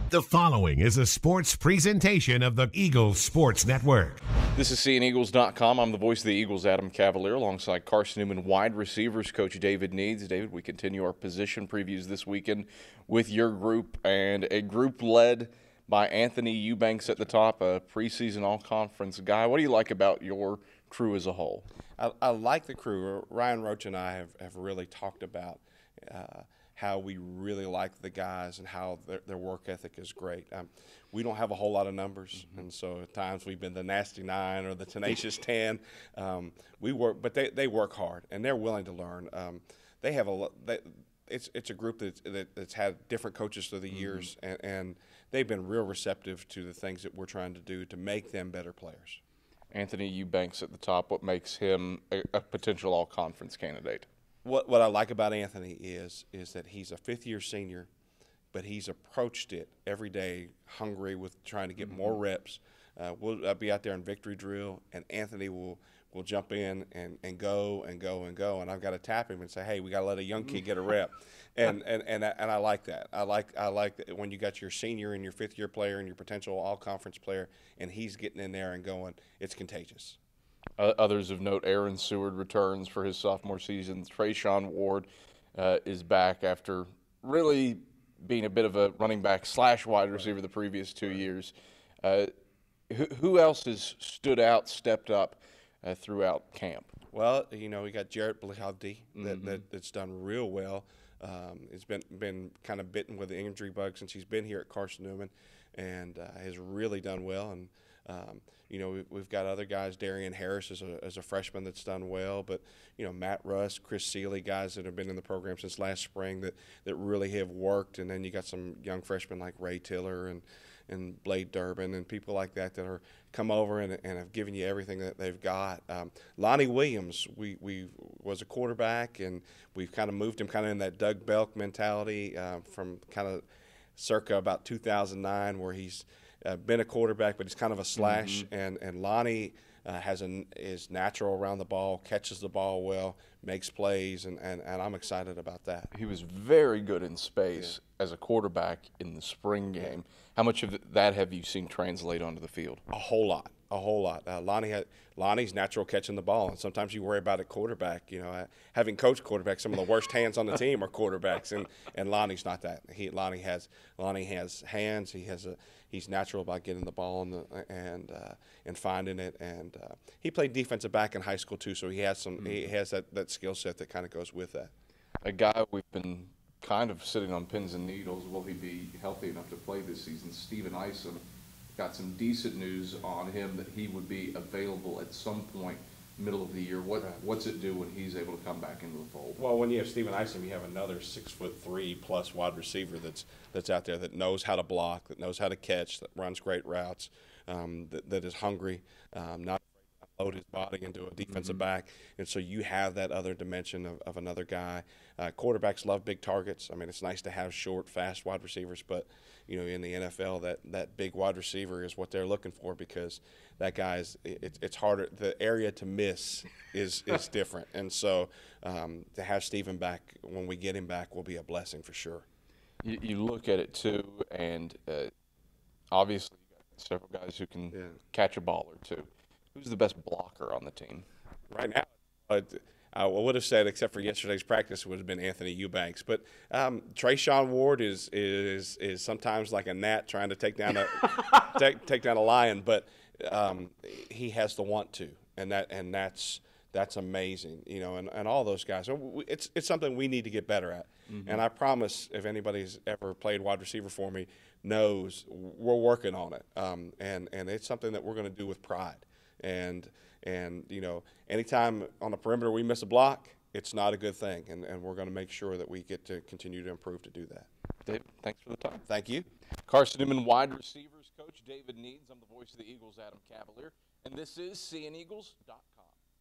The following is a sports presentation of the Eagles Sports Network. This is seeingeagles.com. I'm the voice of the Eagles, Adam Cavalier, alongside Carson-Newman wide receivers coach David Needs. David, we continue our position previews this weekend with your group, and a group led by Anthony Eubanks at the top, a preseason all-conference guy. What do you like about your crew as a whole? I like the crew. Ryan Roach and I have really talked about how we really like the guys and how their work ethic is great. We don't have a whole lot of numbers, and so at times we've been the nasty 9 or the tenacious 10. We work, but they work hard and they're willing to learn. They have it's a group that's had different coaches through the years, and they've been real receptive to the things that we're trying to do to make them better players. Anthony Eubanks at the top, what makes him a potential all-conference candidate? What I like about Anthony is that he's a fifth-year senior, but he's approached it every day hungry with trying to get more reps. I'll be out there in victory drill, and Anthony will jump in and go, and I've got to tap him and say, hey, we got to let a young kid get a rep. And I like that. I like that when you got your senior and your fifth-year player and your potential all-conference player, and he's getting in there and going, it's contagious. Others of note, Aaron Seward returns for his sophomore season. Trayshawn Ward is back after really being a bit of a running back / wide receiver the previous 2 years. Who else has stood out, stepped up throughout camp? Well, we got Jarrett Blahadi that's done real well. He's been kind of bitten with the injury bug since he's been here at Carson-Newman, and has really done well. And we've got other guys. Darian Harris is a freshman that's done well, but Matt Russ, Chris Seeley, guys that have been in the program since last spring that really have worked. And then you got some young freshmen like Ray Tiller and Blade Durbin and people like that are come over and have given you everything that they've got. Lonnie Williams, we was a quarterback, and we've kind of moved him kind of in that Doug Belk mentality from kind of circa about 2009, where he's been a quarterback, but he's kind of a slash. And Lonnie is natural around the ball, catches the ball well, makes plays, and I'm excited about that. He was very good in space as a quarterback in the spring game. How much of that have you seen translate onto the field? A whole lot. Lonnie's natural catching the ball, and sometimes you worry about a quarterback. Having coached quarterbacks, some of the worst hands on the team are quarterbacks, and Lonnie's not that. Lonnie has hands. He's natural about getting the ball and finding it. And he played defensive back in high school too, so he has that skill set that kind of goes with that. A guy we've been kind of sitting on pins and needles. Will he be healthy enough to play this season? Ison got some decent news on him that he would be available at some point middle of the year. What's it do when he's able to come back into the fold? Well, when you have Ison, you have another 6'3" plus wide receiver that's out there that knows how to block, that knows how to catch, that runs great routes, that is hungry, not load his body into a defensive back. And so you have that other dimension of another guy. Quarterbacks love big targets. I mean, it's nice to have short, fast wide receivers, but in the NFL, that big wide receiver is what they're looking for, because that guy's it's harder. The area to miss is different. And so to have Steven back when we get him back will be a blessing for sure. You look at it too, and obviously you got several guys who can catch a ball or two. Who's the best blocker on the team? Right now, I would have said, except for yesterday's practice, it would have been Anthony Eubanks. But Trayshawn Ward is sometimes like a gnat trying to take down a lion, but he has the want to, and that's amazing, and all those guys. It's something we need to get better at. And I promise, if anybody's ever played wide receiver for me, knows we're working on it, and it's something that we're going to do with pride. And anytime on the perimeter we miss a block, it's not a good thing, and we're going to make sure that we get to continue to improve to do that. David, thanks for the time. Thank you. Carson-Newman wide receivers coach David Needs. I'm the voice of the Eagles, Adam Cavalier, and this is seeingeagles.com.